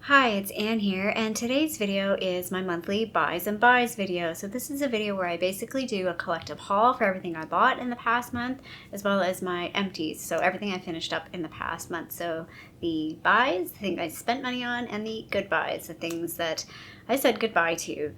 Hi, it's Anne here, and today's video is my monthly buys and buys video. So this is a video where I basically do a collective haul for everything I bought in the past month, as well as my empties, so everything I finished up in the past month. So the buys, the things I spent money on, and the goodbyes, the things that I said goodbye to.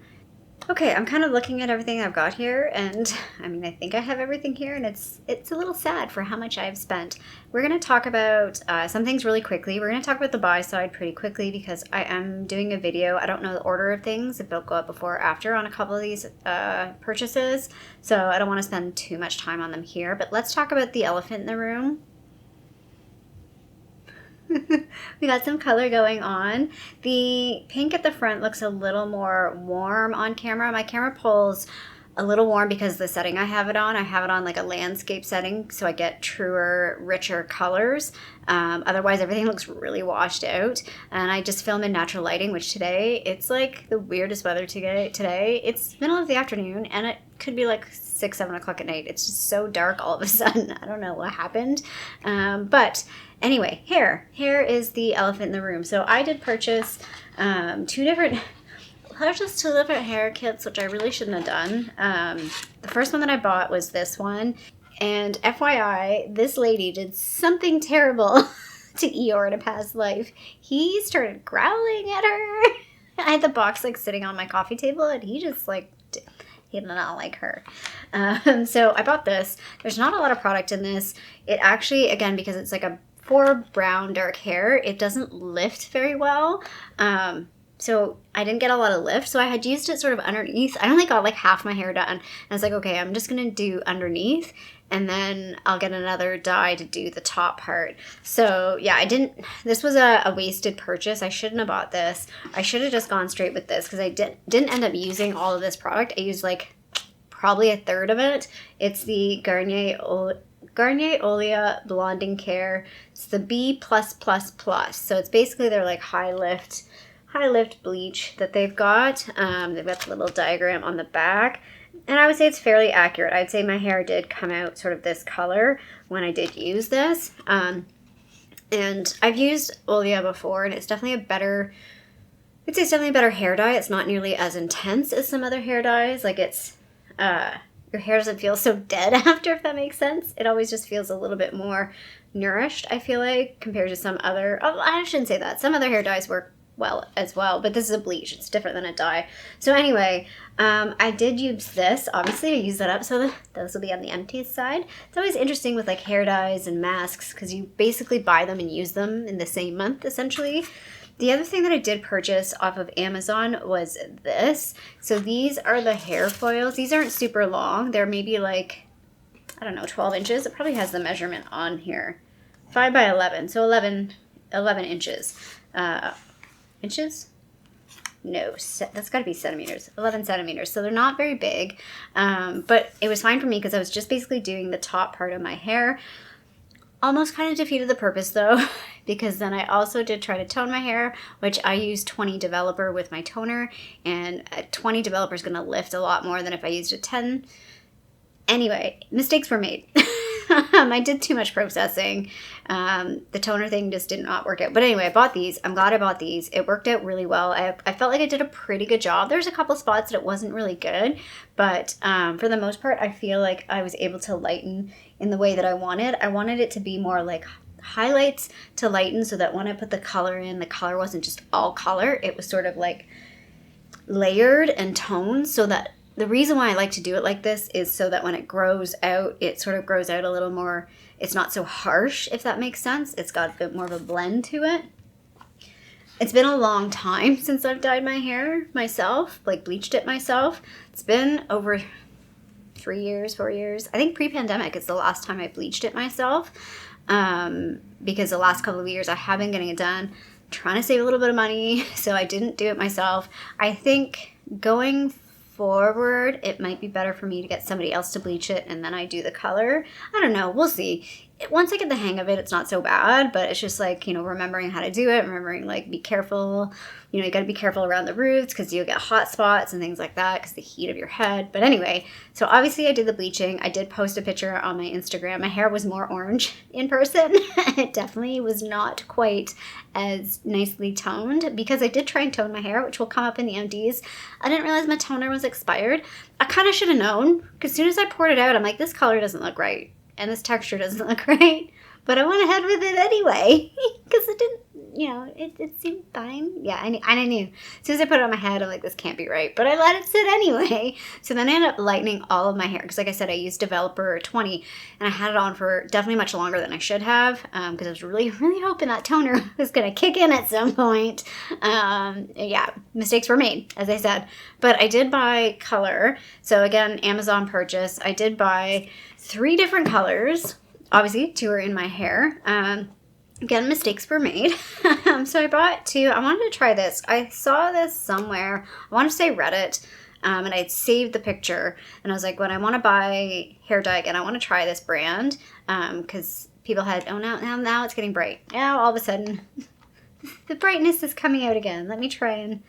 Okay, I'm kind of looking at everything I've got here, and I think I have everything here, and it's a little sad for how much I've spent. We're going to talk about some things really quickly. We're going to talk about the buy side pretty quickly because I am doing a video. I don't know the order of things, if they'll go up before or after on a couple of these purchases, so I don't want to spend too much time on them here. But let's talk about the elephant in the room. We got some color going on. The pink at the front looks a little more warm on camera. My camera pulls a little warm because the setting I have it on like a landscape setting, so I get truer, richer colors. Otherwise, everything looks really washed out. And I just film in natural lighting, which today, it's like the weirdest weather today. It's middle of the afternoon, and it could be like 6, 7 o'clock at night. It's just so dark all of a sudden. I don't know what happened. But anyway, hair. Hair is the elephant in the room. So I did purchase two different hair kits, which I really shouldn't have done. The first one that I bought was this one. And FYI, this lady did something terrible to Eeyore in a past life. He started growling at her. I had the box like sitting on my coffee table, and he just like... he did not like her. So I bought this. There's not a lot of product in this. It actually, again, because it's like for brown dark hair, it doesn't lift very well. So I didn't get a lot of lift. So I had used it sort of underneath. I only got like half my hair done. And I was like, okay, I'm just going to do underneath. And then I'll get another dye to do the top part. So yeah, this was a wasted purchase. I shouldn't have bought this. I should have just gone straight with this because I didn't end up using all of this product. I used like probably a third of it. It's the Garnier Olia Blonding Care. It's the B+++. So it's basically their like high lift bleach that they've got. They've got the little diagram on the back. And I would say it's fairly accurate. I'd say my hair did come out sort of this color when I did use this. And I've used Olia before, and it's definitely a better hair dye. It's not nearly as intense as some other hair dyes. Like it's, your hair doesn't feel so dead after, if that makes sense. It always just feels a little bit more nourished, I feel like, compared to some other, I shouldn't say that. Some other hair dyes work well as well, but this is a bleach. It's different than a dye. So anyway, I did use this. Obviously, I used that up, so those will be on the empties side. It's always interesting with like hair dyes and masks because you basically buy them and use them in the same month, essentially. The other thing that I did purchase off of Amazon was this. So these are the hair foils. These aren't super long. They're maybe like, I don't know, 12 inches. It probably has the measurement on here. 5 by 11, so 11 inches. Inches? No, that's got to be centimeters. 11 centimeters. So they're not very big, but it was fine for me because I was just basically doing the top part of my hair. Almost kind of defeated the purpose though, because then I also did try to tone my hair, which I used 20 Developer with my toner, and 20 Developer is going to lift a lot more than if I used a 10. Anyway, mistakes were made. I did too much processing. The toner thing just did not work out. But anyway, I bought these. I'm glad I bought these. It worked out really well. I felt like I did a pretty good job. There's a couple spots that it wasn't really good. But for the most part, I feel like I was able to lighten in the way that I wanted. I wanted it to be more like highlights to lighten so that when I put the color in, the color wasn't just all color. It was sort of like layered and toned so that the reason why I like to do it like this is so that when it grows out, it sort of grows out a little more. It's not so harsh, if that makes sense. It's got a bit more of a blend to it. It's been a long time since I've dyed my hair myself, like bleached it myself. It's been over 3 years, 4 years. I think pre-pandemic is the last time I bleached it myself, because the last couple of years I have been getting it done, trying to save a little bit of money, so I didn't do it myself. I think going forward, it might be better for me to get somebody else to bleach it and then I do the color. I don't know. We'll see. once I get the hang of it, it's not so bad, but it's just like, you know, remembering how to do it, remembering like be careful. You know, you got to be careful around the roots because you'll get hot spots and things like that because the heat of your head. But anyway, so obviously I did the bleaching. I did post a picture on my Instagram. My hair was more orange in person. It definitely was not quite as nicely toned because I did try and tone my hair, which will come up in the empties. I didn't realize my toner was expired. I kind of should have known because as soon as I poured it out, I'm like, this color doesn't look right. And this texture doesn't look right. But I went ahead with it anyway because it didn't, you know, it seemed fine. Yeah, I knew. As soon as I put it on my head, I'm like, this can't be right. But I let it sit anyway. So then I ended up lightening all of my hair because, like I said, I used Developer 20 and I had it on for definitely much longer than I should have because I was really, really hoping that toner was going to kick in at some point. Yeah, mistakes were made, as I said. But I did buy color. So again, Amazon purchase. I did buy 3 different colors. Obviously, 2 are in my hair. Again, mistakes were made. So I bought 2. I wanted to try this. I saw this somewhere. I want to say Reddit. And I'd saved the picture. And I was like, when I want to buy hair dye again, I want to try this brand. Because people had, oh, now it's getting bright. Now all of a sudden, the brightness is coming out again. Let me try and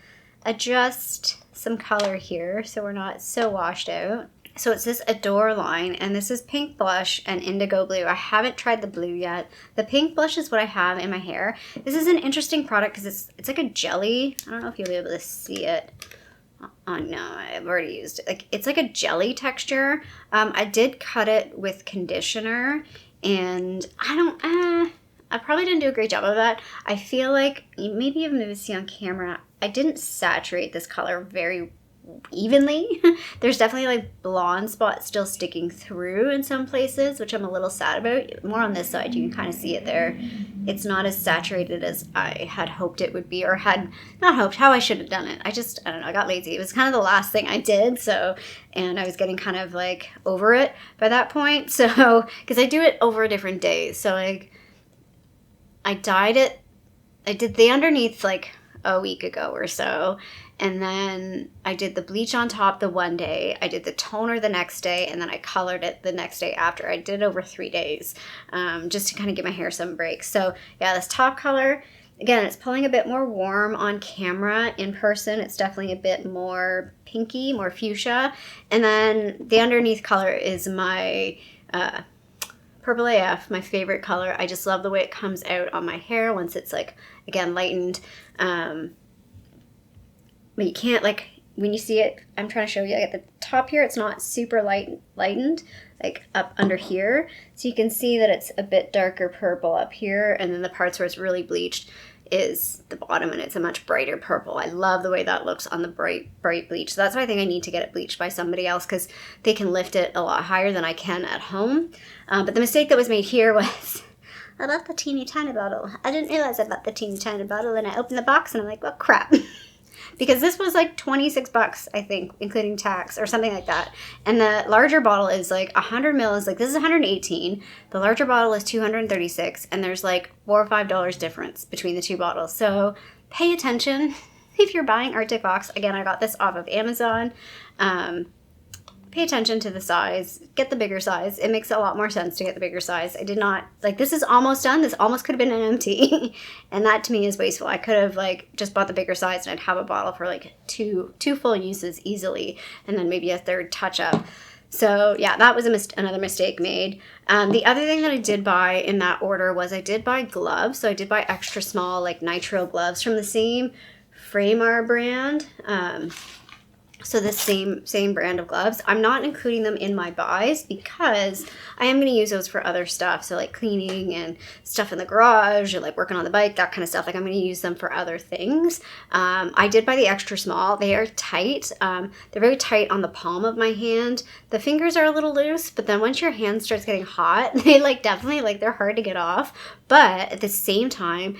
adjust some color here so we're not so washed out. So it's this Adore line, and this is pink blush and indigo blue. I haven't tried the blue yet. The pink blush is what I have in my hair. This is an interesting product because it's like a jelly. I don't know if you'll be able to see it. Oh no, I've already used it. Like it's like a jelly texture. I did cut it with conditioner, and I probably didn't do a great job of that. I feel like maybe you'll maybe see on camera. I didn't saturate this color very evenly. There's definitely like blonde spots still sticking through in some places, which I'm a little sad about. More on this side, you can kind of see it there. It's not as saturated as I had hoped it would be, or had not hoped, how I should have done it. I don't know, I got lazy. It was kind of the last thing I did, so, and I was getting kind of like over it by that point. So, because I do it over different days. So like, I dyed it, I did the underneath like a week ago or so. And then I did the bleach on top the one day. I did the toner the next day. And then I colored it the next day after. I did it over 3 days just to kind of give my hair some breaks. So yeah, this top color, again, it's pulling a bit more warm on camera. In person, it's definitely a bit more pinky, more fuchsia. And then the underneath color is my Purple AF, my favorite color. I just love the way it comes out on my hair once it's like, again, lightened. But you can't, like, when you see it, I'm trying to show you, like, at the top here, it's not super lightened, like, up under here. So you can see that it's a bit darker purple up here, and then the parts where it's really bleached is the bottom, and it's a much brighter purple. I love the way that looks on the bright bleach. So that's why I think I need to get it bleached by somebody else, because they can lift it a lot higher than I can at home. But the mistake that was made here was I bought the teeny tiny bottle. I didn't realize I bought the teeny tiny bottle, and I opened the box, and I'm like, well, crap. Because this was like $26, I think, including tax or something like that. And the larger bottle is like 100 mils. Like this is 118. The larger bottle is 236. And there's like $4 or $5 difference between the 2 bottles. So pay attention if you're buying Arctic Fox. Again, I got this off of Amazon. Pay attention to the size. Get the bigger size. It makes a lot more sense to get the bigger size. I did not, like, this is almost done. This almost could have been an empty. And that to me is wasteful. I could have, like, just bought the bigger size and I'd have a bottle for, like, two full uses easily. And then maybe a third touch-up. So, yeah, that was another mistake made. The other thing that I did buy in that order was I did buy gloves. So I did buy extra small, like, nitro gloves from the same Framar brand. So this same brand of gloves. I'm not including them in my buys because I am going to use those for other stuff. So like cleaning and stuff in the garage or like working on the bike, that kind of stuff. Like I'm going to use them for other things. I did buy the extra small. They are tight. They're very tight on the palm of my hand. The fingers are a little loose, but then once your hand starts getting hot, they like definitely like they're hard to get off. But at the same time,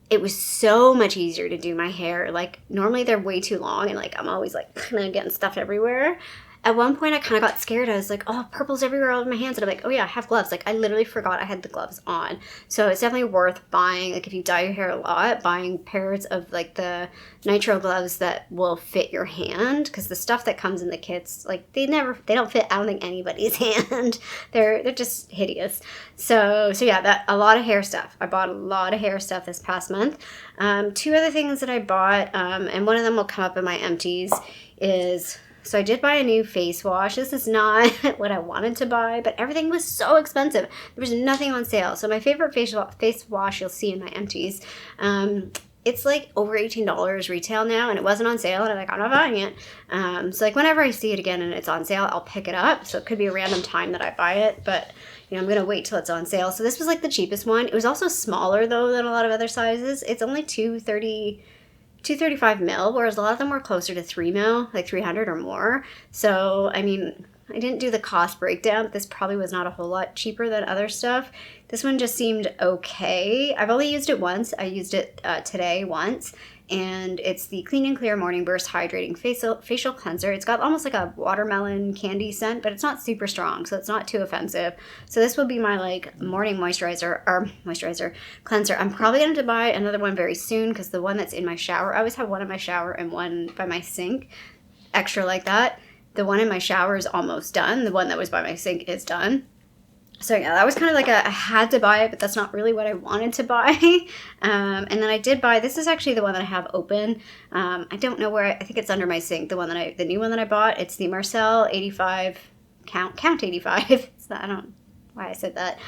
it was so much easier to do my hair. Like normally they're way too long and like I'm always like getting stuff everywhere. At one point, I kind of got scared. I was like, oh, purple's everywhere all over my hands. And I'm like, oh yeah, I have gloves. Like, I literally forgot I had the gloves on. So it's definitely worth buying. Like, if you dye your hair a lot, buying pairs of like the nitro gloves that will fit your hand. Because the stuff that comes in the kits, like, they don't fit, I don't think, anybody's hand. They're just hideous. So yeah, a lot of hair stuff. I bought a lot of hair stuff this past month. Two other things that I bought, and one of them will come up in my empties, is, so I did buy a new face wash. This is not what I wanted to buy, but everything was so expensive. There was nothing on sale. So my favorite face wash you'll see in my empties, it's like over $18 retail now, and it wasn't on sale, and I'm like, I'm not buying it. So like whenever I see it again and it's on sale, I'll pick it up. So it could be a random time that I buy it, but you know, I'm gonna wait till it's on sale. So this was like the cheapest one. It was also smaller though than a lot of other sizes. It's only 235 mil, whereas a lot of them were closer to 3 mil, like 300 or more. So I mean, I didn't do the cost breakdown, but this probably was not a whole lot cheaper than other stuff. This one just seemed okay. I've only used it once. I used it today once, and it's the Clean and Clear Morning Burst Hydrating Facial Cleanser. It's got almost like a watermelon candy scent, but it's not super strong, so it's not too offensive. So this will be my like morning moisturizer cleanser. I'm probably going to buy another one very soon, because the one that's in my shower, I always have one in my shower and one by my sink, extra like that. The one in my shower is almost done. The one that was by my sink is done. So yeah, that was kind of like I had to buy it, but that's not really what I wanted to buy. And then I did buy, this is actually the one that I have open. I don't know where, I think it's under my sink, the new one that I bought. It's the Marcel 85, count 85. It's not, I don't know why I said that.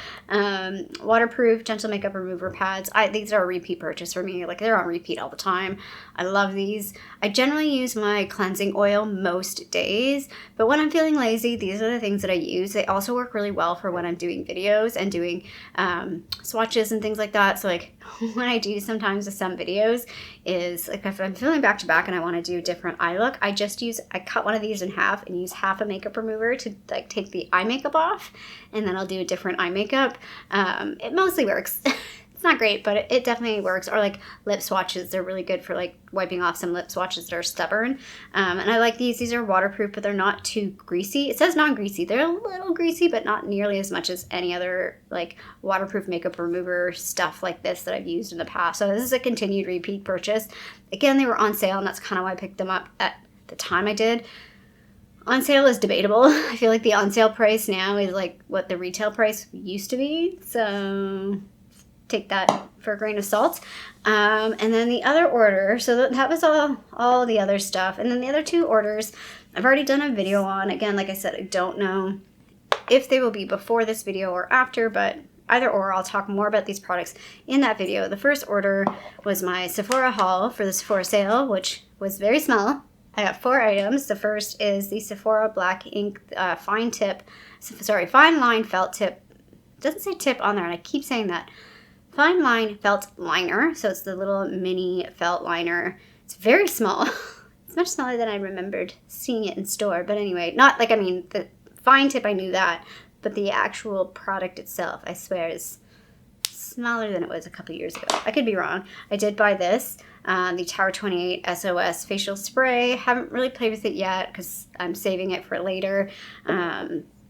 Waterproof gentle makeup remover pads. These are a repeat purchase for me. Like, they're on repeat all the time. I love these. I generally use my cleansing oil most days, but when I'm feeling lazy, these are the things that I use. They also work really well for when I'm doing videos and doing swatches and things like that. So like when I do sometimes with some videos is like if I'm feeling back to back and I want to do a different eye look, I cut one of these in half and use half a makeup remover to like take the eye makeup off, and then I'll do a different eye makeup. It mostly works. It's not great, but it definitely works. Or like lip swatches, they're really good for like wiping off some lip swatches that are stubborn. And I like these. These are waterproof, but they're not too greasy. It says non-greasy. They're a little greasy, but not nearly as much as any other like waterproof makeup remover stuff like this that I've used in the past. So this is a continued repeat purchase. Again, they were on sale, and that's kind of why I picked them up at the time I did. On sale is debatable. I feel like the on sale price now is like what the retail price used to be. So take that for a grain of salt. And then the other order, so that was all the other stuff. And then the other two orders, I've already done a video on. Again, like I said, I don't know if they will be before this video or after, but either or, I'll talk more about these products in that video. The first order was my Sephora haul for the Sephora sale, which was very small. I got 4 items. The first is the Sephora Black Ink fine line felt tip. It doesn't say tip on there, and I keep saying that. Fine line felt liner. So it's the little mini felt liner. It's very small. It's much smaller than I remembered seeing it in store. But anyway, not like, I mean, the fine tip, I knew that. But the actual product itself, I swear, is smaller than it was a couple years ago. I could be wrong. I did buy this. The Tower 28 SOS facial spray. Haven't really played with it yet because I'm saving it for later.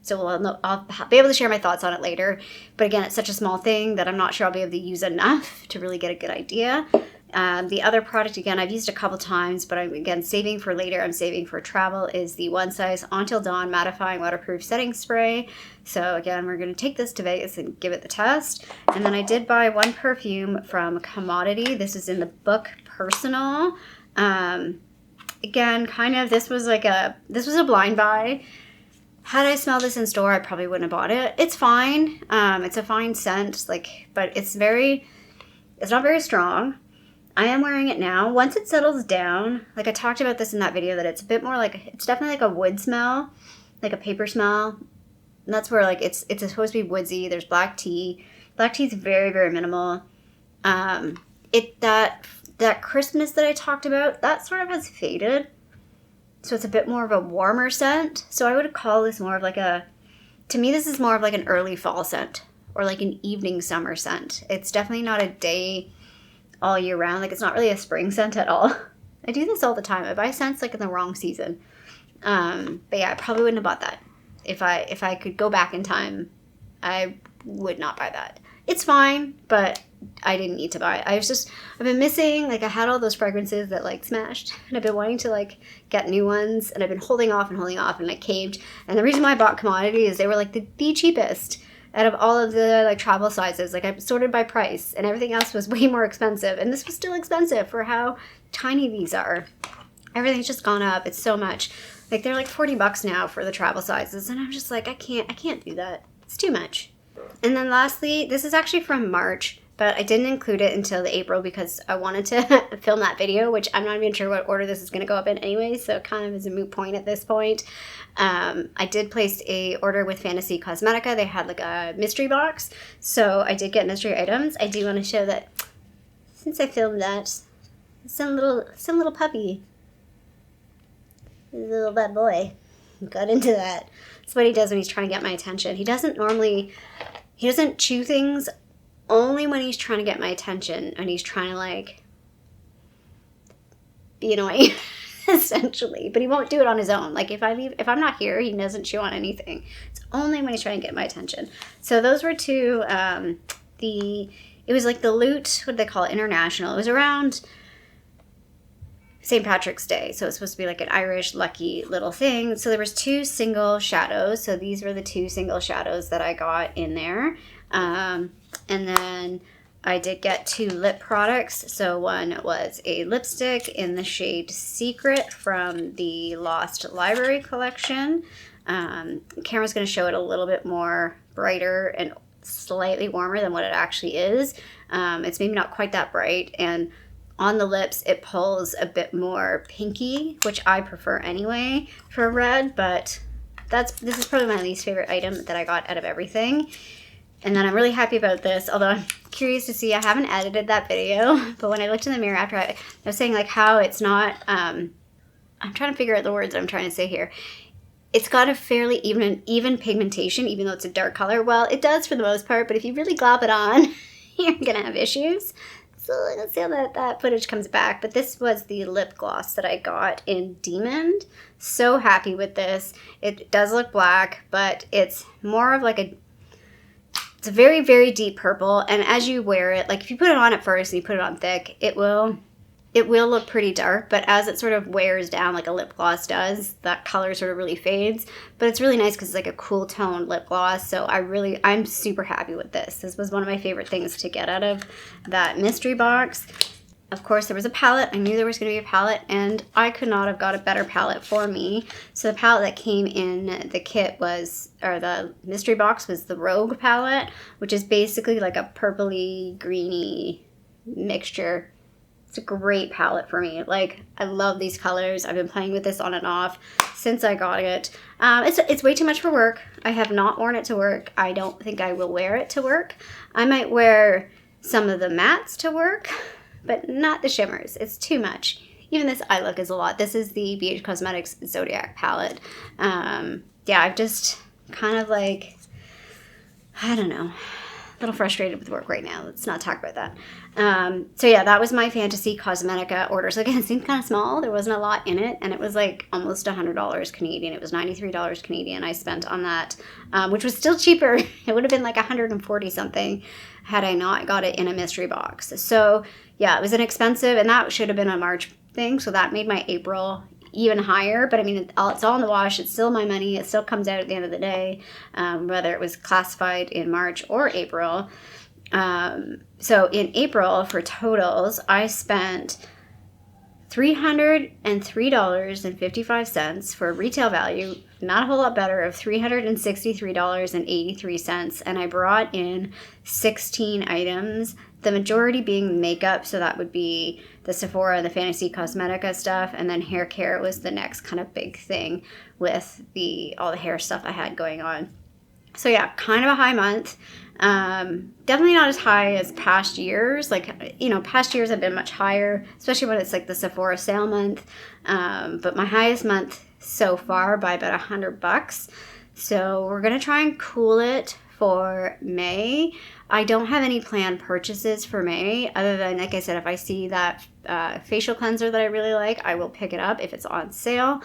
So I'll be able to share my thoughts on it later. But again, it's such a small thing that I'm not sure I'll be able to use enough to really get a good idea. The other product, again, I've used a couple times, but I'm, again, saving for later. I'm saving for travel, is the One Size Until Dawn Mattifying Waterproof Setting Spray. So again, we're going to take this to Vegas and give it the test. And then I did buy one perfume from Commodity. This is in the book Personal. Again, kind of, this was a blind buy. Had I smelled this in store, I probably wouldn't have bought it. It's fine. It's a fine scent, but it's not very strong. I am wearing it now. Once it settles down, like I talked about this in that video, that it's a bit more like, it's definitely like a wood smell, like a paper smell. And that's where like it's supposed to be woodsy. There's black tea. Black tea is very, very minimal. That crispness that I talked about, that sort of has faded. So it's a bit more of a warmer scent. So I would call this more of like to me, this is more of like an early fall scent or like an evening summer scent. It's definitely not a day all year round. Like, it's not really a spring scent at all. I do this all the time. I buy scents like in the wrong season. But yeah, I probably wouldn't have bought that. If I could go back in time, I would not buy that. It's fine, but I didn't need to buy it. I've been missing, like I had all those fragrances that like smashed, and I've been wanting to like get new ones, and I've been holding off, and I caved. And the reason why I bought Commodity is they were like the cheapest out of all of the like travel sizes. Like I sorted by price, and everything else was way more expensive, and this was still expensive for how tiny these are. Everything's just gone up. It's so much. Like they're like $40 now for the travel sizes, and I'm just like, I can't do that. It's too much. And then lastly, this is actually from March, but I didn't include it until the April because I wanted to film that video, which I'm not even sure what order this is going to go up in anyway, so it kind of is a moot point at this point. I did place a order with Fantasy Cosmetica. They had like a mystery box, so I did get mystery items. I do want to show that since I filmed that, some little puppy, this little bad boy, got into that. That's what he does when he's trying to get my attention. He doesn't chew things only when he's trying to get my attention and he's trying to like be annoying essentially, but he won't do it on his own. Like if I'm not here, he doesn't chew on anything. It's only when he's trying to get my attention. So those were two, it was like the Loot, what do they call it, International. It was around St. Patrick's Day, so it's supposed to be like an Irish lucky little thing. So there was 2 single shadows. So these were the 2 single shadows that I got in there. And then I did get 2 lip products. So one was a lipstick in the shade Secret from the Lost Library collection. Camera's going to show it a little bit more brighter and slightly warmer than what it actually is. It's maybe not quite that bright, and on the lips, it pulls a bit more pinky, which I prefer anyway for red, but this is probably my least favorite item that I got out of everything. And then I'm really happy about this, although I'm curious to see, I haven't edited that video, but when I looked in the mirror after, I was saying like how it's not, I'm trying to figure out the words that I'm trying to say here. It's got a fairly even pigmentation, even though it's a dark color. Well, it does for the most part, but if you really glop it on, you're gonna have issues. So let's see how that footage comes back. But this was the lip gloss that I got in Demon. So happy with this. It does look black, but it's more of like it's a very, very deep purple. And as you wear it, like if you put it on at first and you put it on thick, it will look pretty dark. But as it sort of wears down like a lip gloss does, that color sort of really fades. But it's really nice because it's like a cool tone lip gloss. So I'm super happy with this. This was one of my favorite things to get out of that mystery box. Of course, there was a palette. I knew there was going to be a palette, and I could not have got a better palette for me. So the palette that came in the kit the mystery box was the Rogue palette, which is basically like a purpley, greeny mixture. It's a great palette for me. Like, I love these colors. I've been playing with this on and off since I got it. It's way too much for work. I have not worn it to work. I don't think I will wear it to work. I might wear some of the mattes to work, but not the shimmers. It's too much. Even this eye look is a lot. This is the BH Cosmetics Zodiac palette. Yeah, I've just kind of like, I don't know, a little frustrated with work right now. Let's not talk about that. So yeah, that was my Fantasy Cosmetica order. So again, it seemed kind of small. There wasn't a lot in it, and it was like almost $100 Canadian. It was $93 Canadian I spent on that, which was still cheaper. It would have been like 140 something had I not got it in a mystery box. So yeah, it was inexpensive, and that should have been a March thing. So that made my April even higher. But I mean, it's all in the wash. It's still my money. It still comes out at the end of the day, whether it was classified in March or April. So in April, for totals, I spent $303.55 for retail value, not a whole lot better, of $363.83, and I brought in 16 items, the majority being makeup, so that would be the Sephora and the Fantasy Cosmetica stuff, and then hair care was the next kind of big thing with all the hair stuff I had going on. So yeah, kind of a high month. Definitely not as high as past years. Like, you know, past years have been much higher, especially when it's like the Sephora sale month. But my highest month so far by about $100. So we're going to try and cool it for May. I don't have any planned purchases for May other than, like I said, if I see that facial cleanser that I really like, I will pick it up if it's on sale.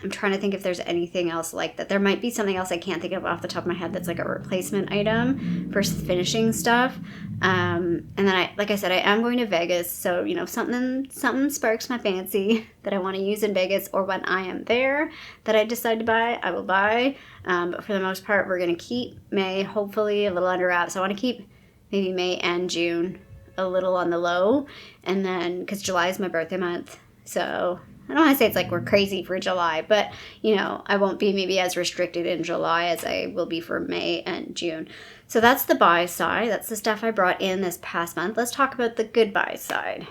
I'm trying to think if there's anything else like that. There might be something else I can't think of off the top of my head that's like a replacement item for finishing stuff. And then like I said, I am going to Vegas. So, you know, something sparks my fancy that I want to use in Vegas, or when I am there that I decide to buy, I will buy. But for the most part, we're going to keep May, hopefully a little under wraps. I want to keep maybe May and June a little on the low. And then, because July is my birthday month. So I don't want to say it's like we're crazy for July, but, you know, I won't be maybe as restricted in July as I will be for May and June. So that's the buy side. That's the stuff I brought in this past month. Let's talk about the good buy side.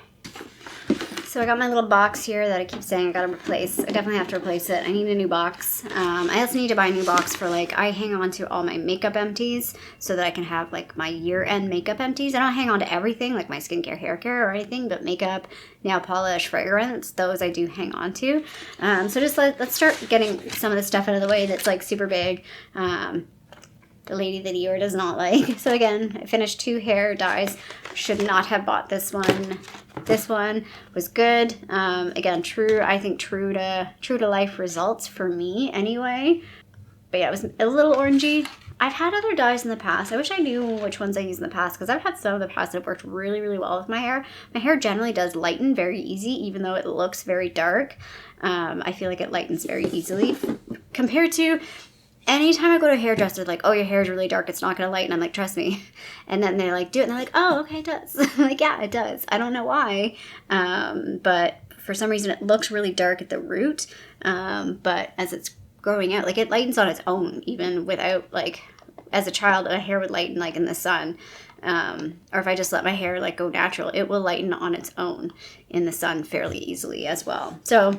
So I got my little box here that I keep saying I got to replace. I definitely have to replace it. I need a new box. I also need to buy a new box for, like, I hang on to all my makeup empties so that I can have, like, my year-end makeup empties. I don't hang on to everything, like my skincare, hair care, or anything, but makeup, nail polish, fragrance, those I do hang on to. So just let's start getting some of the stuff out of the way that's, like, super big. The lady that Dior does not like. So again, I finished 2 hair dyes. Should not have bought this one. This one was good. Again, I think true to life results for me anyway. But yeah, it was a little orangey. I've had other dyes in the past. I wish I knew which ones I used in the past, because I've had some in the past that have worked really, really well with my hair. My hair generally does lighten very easy, even though it looks very dark. I feel like it lightens very easily compared to anytime I go to a hairdresser, like, oh, your hair is really dark, it's not going to lighten. I'm like, trust me. And then they like do it, and they're like, oh, okay, it does. I'm like, yeah, it does. I don't know why, but for some reason it looks really dark at the root. But as it's growing out, like, it lightens on its own, even without, like, as a child, my hair would lighten, like, in the sun. Or if I just let my hair, like, go natural, it will lighten on its own in the sun fairly easily as well. So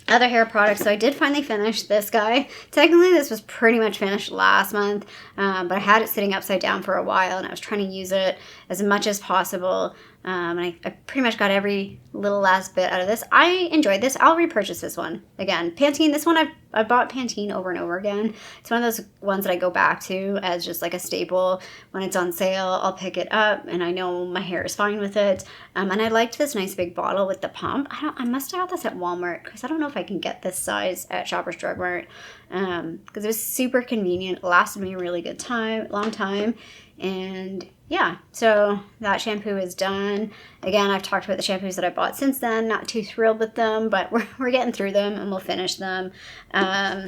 other hair products. So I did finally finish this guy. Technically, this was pretty much finished last month, but I had it sitting upside down for a while, and I was trying to use it as much as possible. And I pretty much got every little last bit out of this. I enjoyed this. I'll repurchase this one. Again, Pantene, this one I bought Pantene over and over again. It's one of those ones that I go back to as just like a staple. When it's on sale, I'll pick it up, and I know my hair is fine with it. And I liked this nice big bottle with the pump. I must have got this at Walmart, because I don't know if I can get this size at Shoppers Drug Mart, because it was super convenient. It lasted me a really good long time. And yeah, so that shampoo is done. Again, I've talked about the shampoos that I bought since then. Not too thrilled with them, but we're getting through them, and we'll finish them.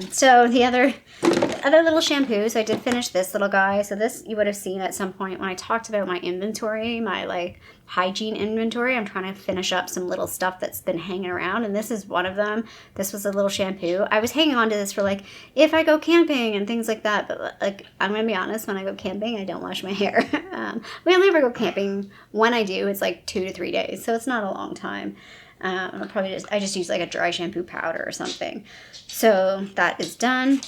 So the other little shampoos, I did finish this little guy. So this you would have seen at some point when I talked about my inventory, my like hygiene inventory. I'm trying to finish up some little stuff that's been hanging around, and this is one of them. This was a little shampoo. I was hanging on to this for like if I go camping and things like that, but like I'm gonna be honest, when I go camping, I don't wash my hair. We only ever go camping. When I do, it's like 2 to 3 days, so it's not a long time. I just use like a dry shampoo powder or something. So that is done.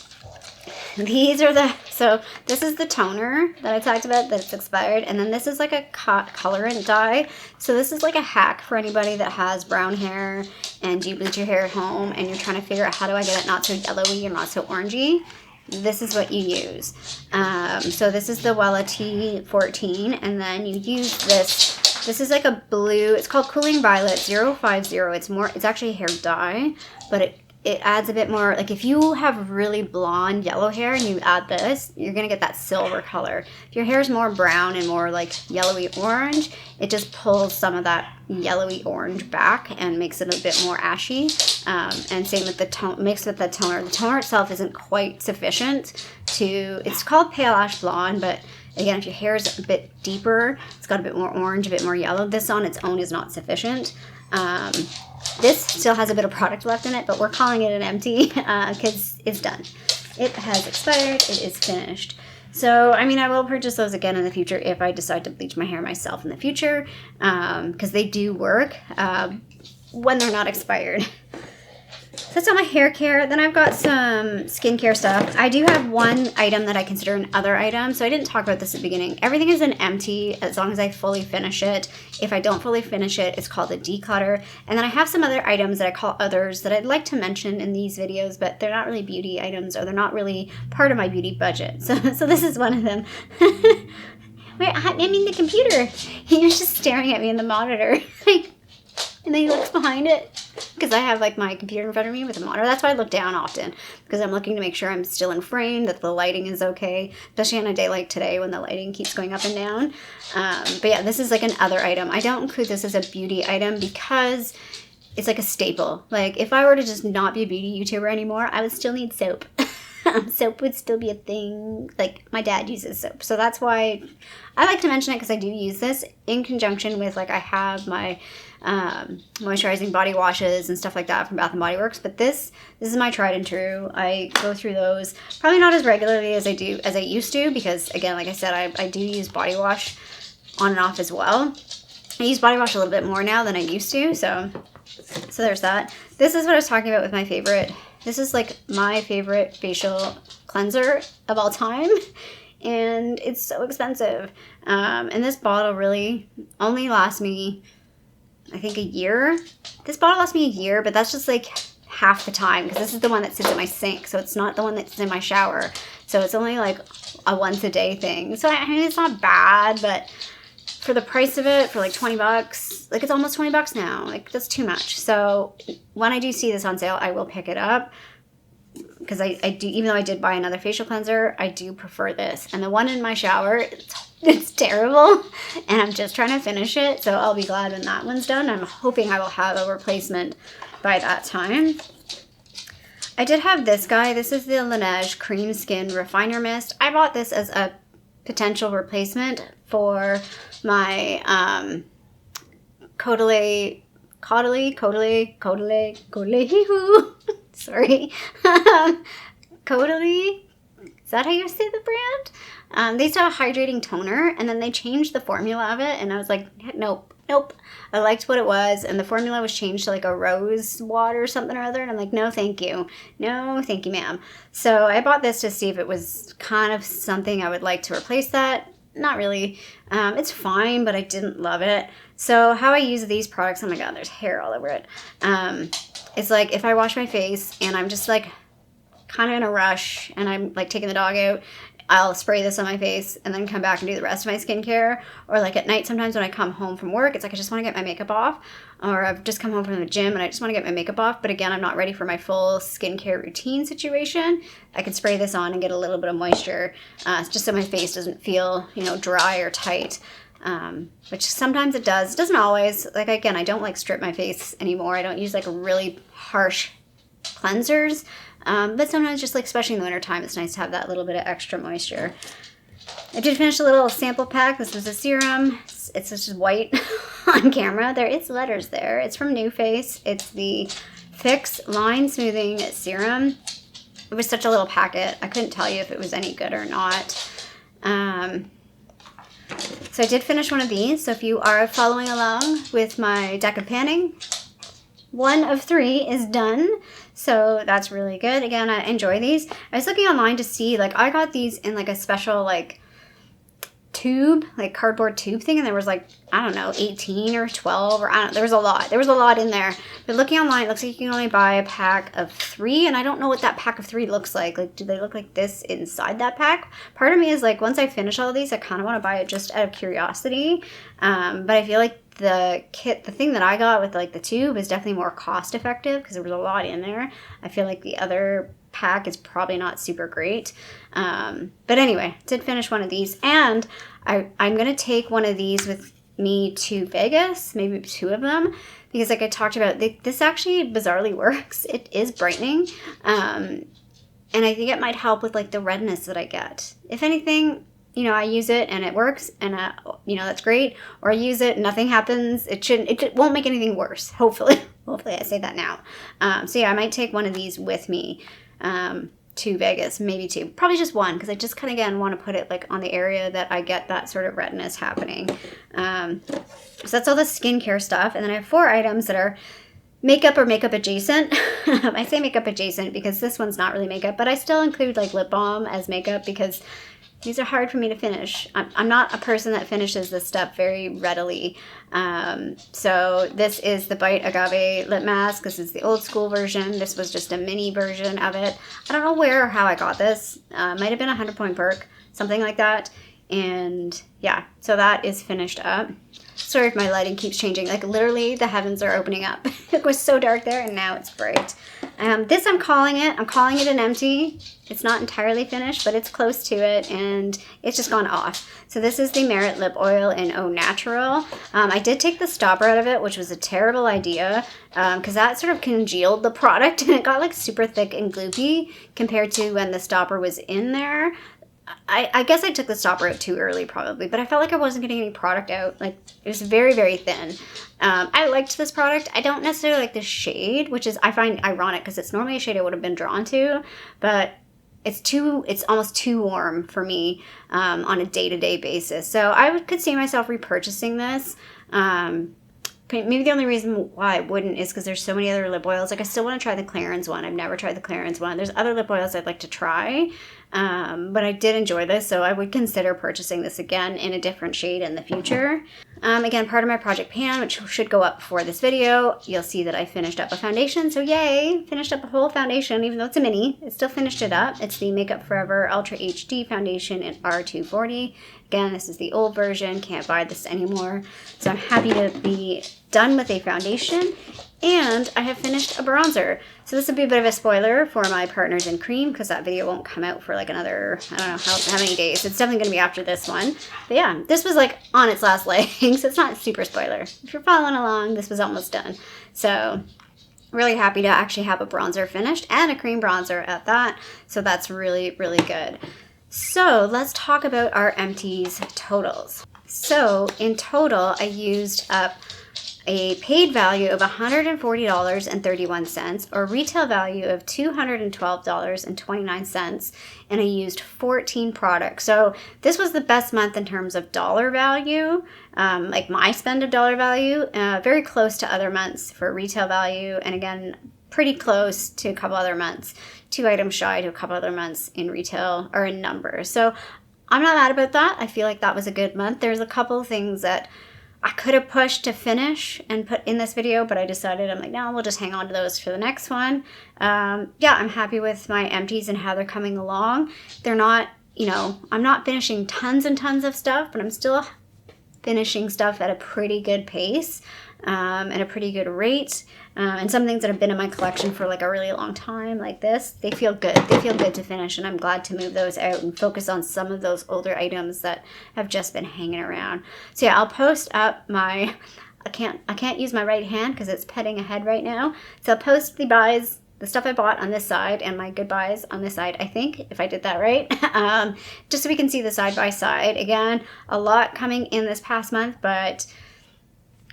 So this is the toner that I talked about that's expired, and then this is like a colorant dye. So this is like a hack for anybody that has brown hair and you bleach your hair at home and you're trying to figure out how do I get it not so yellowy or not so orangey. This is what you use. So this is the Wella T14, and then you use this. This is like a blue, it's called Cooling Violet 050. It's actually a hair dye, but it adds a bit more, like if you have really blonde yellow hair and you add this, you're going to get that silver color. If your hair is more brown and more like yellowy orange, it just pulls some of that yellowy orange back and makes it a bit more ashy. And same with the tone, mixed with the toner. The toner itself isn't quite sufficient it's called Pale Ash Blonde, but again, if your hair is a bit deeper, it's got a bit more orange, a bit more yellow. This on its own is not sufficient. This still has a bit of product left in it, but we're calling it an empty because it's done. It has expired. It is finished. So, I mean, I will purchase those again in the future if I decide to bleach my hair myself in the future, because they do work when they're not expired. that's all my hair care. Then I've got some skincare stuff. I do have one item that I consider an other item. So I didn't talk about this at the beginning. Everything is an empty as long as I fully finish it. If I don't fully finish it, it's called a declutter. And then I have some other items that I call others that I'd like to mention in these videos, but they're not really beauty items or they're not really part of my beauty budget. So this is one of them. Wait, I mean the computer. You're just staring at me in the monitor. And then he looks behind it because I have like my computer in front of me with a monitor. That's why I look down often because I'm looking to make sure I'm still in frame, that the lighting is okay, especially on a day like today when the lighting keeps going up and down. But yeah, this is like an other item. I don't include this as a beauty item because it's like a staple. Like if I were to just not be a beauty YouTuber anymore, I would still need soap. Soap would still be a thing. Like my dad uses soap. So that's why I like to mention it because I do use this in conjunction with like I have my moisturizing body washes and stuff like that from Bath and Body Works. But this is my tried and true. I go through those probably not as regularly as I used to because again, like I said, I do use body wash on and off as well. I use body wash a little bit more now than I used to. So there's that. This is what I was talking about with my favorite. This is like my favorite facial cleanser of all time. And it's so expensive. And this bottle really only lasts me, I think, a year. This bottle lasts me a year, but that's just like half the time because this is the one that sits in my sink. So it's not the one that's in my shower. So it's only like a once a day thing. So I mean, it's not bad, but for the price of it, for like 20 bucks, like it's almost 20 bucks now. Like that's too much. So when I do see this on sale, I will pick it up because I do, even though I did buy another facial cleanser, I do prefer this. And the one in my shower, it's terrible and I'm just trying to finish it. So I'll be glad when that one's done. I'm hoping I will have a replacement by that time. I did have this guy. This is the Laneige Cream Skin Refiner Mist. I bought this as a potential replacement for my Caudalie, sorry, Caudalie, is that how you say the brand? They used to have a hydrating toner, and then they changed the formula of it, and I was like, nope. I liked what it was, and the formula was changed to like a rose water or something or other, and I'm like, no, thank you. No, thank you, ma'am. So I bought this to see if it was kind of something I would like to replace that. Not really. It's fine, but I didn't love it. So how I use these products, oh my god, there's hair all over it. It's like if I wash my face and I'm just like kind of in a rush and I'm like taking the dog out, I'll spray this on my face and then come back and do the rest of my skincare. Or like at night sometimes when I come home from work, it's like I just want to get my makeup off. Or I've just come home from the gym and I just want to get my makeup off. But again, I'm not ready for my full skincare routine situation. I can spray this on and get a little bit of moisture just so my face doesn't feel, dry or tight. Which sometimes it does. It doesn't always. Like, again, I don't like strip my face anymore. I don't use like really harsh cleansers. But sometimes just like, especially in the wintertime, it's nice to have that little bit of extra moisture. I did finish a little sample pack. This was a serum. It's just white on camera. There is letters there. It's from New Face. It's the Fix Line Smoothing Serum. It was such a little packet. I couldn't tell you if it was any good or not. So I did finish one of these. So if you are following along with my deck of panning, 1 of 3 is done. So that's really good. Again, I enjoy these. I was looking online to see, like, I got these in like a special like tube, like cardboard tube thing, and there was like, I don't know, 18 or 12 or I don't know, there was a lot in there. But looking online, it looks like you can only buy a pack of 3, and I don't know what that pack of 3 looks like. Like, do they look like this inside that pack? Part of me is like, once I finish all of these, I kind of want to buy it just out of curiosity. But I feel like the thing that I got with like the tube is definitely more cost effective because there was a lot in there. I feel like the other pack is probably not super great. But anyway, did finish one of these, and I'm going to take one of these with me to Vegas, maybe 2 of them, because like I talked about, this actually bizarrely works. It is brightening. And I think it might help with like the redness that I get. If anything, I use it and it works and, that's great. Or I use it, nothing happens. It won't make anything worse, hopefully. Hopefully I say that now. So yeah, I might take one of these with me to Vegas, maybe 2. Probably just 1, because I just kind of, again, want to put it like on the area that I get that sort of redness happening. So that's all the skincare stuff. And then I have 4 items that are makeup or makeup adjacent. I say makeup adjacent because this one's not really makeup, but I still include like lip balm as makeup because these are hard for me to finish. I'm not a person that finishes this stuff very readily. So this is the Bite Agave lip mask. This is the old school version. This was just a mini version of it. I don't know where or how I got this. Might have been a 100-point perk, something like that. And yeah, so that is finished up. Sorry if my lighting keeps changing. Like literally the heavens are opening up. It was so dark there and now it's bright. This I'm calling it an empty. It's not entirely finished, but it's close to it and it's just gone off. So this is the Merit Lip Oil in Au Natural. I did take the stopper out of it, which was a terrible idea because that sort of congealed the product and it got like super thick and gloopy compared to when the stopper was in there. I guess I took the stopper out too early probably, but I felt like I wasn't getting any product out. Like it was very, very thin. I liked this product. I don't necessarily like the shade, which is, I find ironic because it's normally a shade I would have been drawn to, but it's almost too warm for me on a day-to-day basis. So I could see myself repurchasing this. Maybe the only reason why I wouldn't is because there's so many other lip oils. Like I still want to try the Clarins one. I've never tried the Clarins one. There's other lip oils I'd like to try. But I did enjoy this, so I would consider purchasing this again in a different shade in the future. Again, part of my project pan, which should go up before this video, you'll see that I finished up a foundation. So yay, finished up a whole foundation, even though it's a mini, it still finished it up. It's the Makeup Forever Ultra HD Foundation in R240. Again, this is the old version, can't buy this anymore. So I'm happy to be done with a foundation. And I have finished a bronzer. So this would be a bit of a spoiler for my Partners in Cream because that video won't come out for like another, I don't know how many days. It's definitely going to be after this one. But yeah, this was like on its last legs. It's not super spoiler. If you're following along, this was almost done. So really happy to actually have a bronzer finished and a cream bronzer at that. So that's really, really good. So let's talk about our empties totals. So in total, I used up a paid value of $140.31 or retail value of $212.29, and I used 14 products. So this was the best month in terms of dollar value, like my spend of dollar value, very close to other months for retail value, and again, pretty close to a couple other months, 2 items shy to a couple other months in retail or in numbers. So I'm not mad about that. I feel like that was a good month. There's a couple of things that I could have pushed to finish and put in this video, but I decided, I'm like, no, we'll just hang on to those for the next one. Yeah, I'm happy with my empties and how they're coming along. They're not, I'm not finishing tons and tons of stuff, but I'm still finishing stuff at a pretty good pace and a pretty good rate. And some things that have been in my collection for like a really long time, like this, they feel good. They feel good to finish, and I'm glad to move those out and focus on some of those older items that have just been hanging around. So yeah, I'll post up my, I can't use my right hand because it's petting ahead right now. So I'll post the buys, the stuff I bought on this side and my good buys on this side, I think, if I did that right. Just so we can see the side by side. Again, a lot coming in this past month, but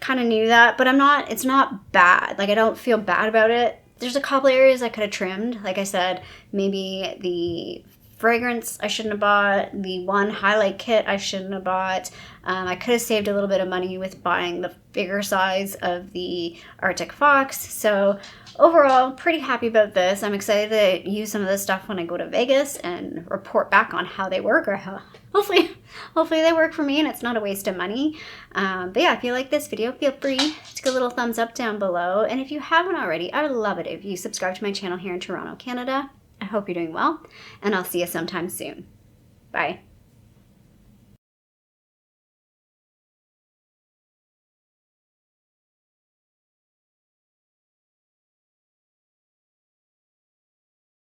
kind of knew that, but it's not bad. Like I don't feel bad about it. There's a couple areas I could have trimmed. Like I said, maybe the fragrance I shouldn't have bought, the one highlight kit I shouldn't have bought. I could have saved a little bit of money with buying the bigger size of the Arctic Fox. So overall, pretty happy about this. I'm excited to use some of this stuff when I go to Vegas and report back on how they work, or how hopefully they work for me and it's not a waste of money. But yeah, if you like this video, feel free to give a little thumbs up down below. And if you haven't already, I would love it if you subscribe to my channel here in Toronto, Canada. I hope you're doing well, and I'll see you sometime soon. Bye.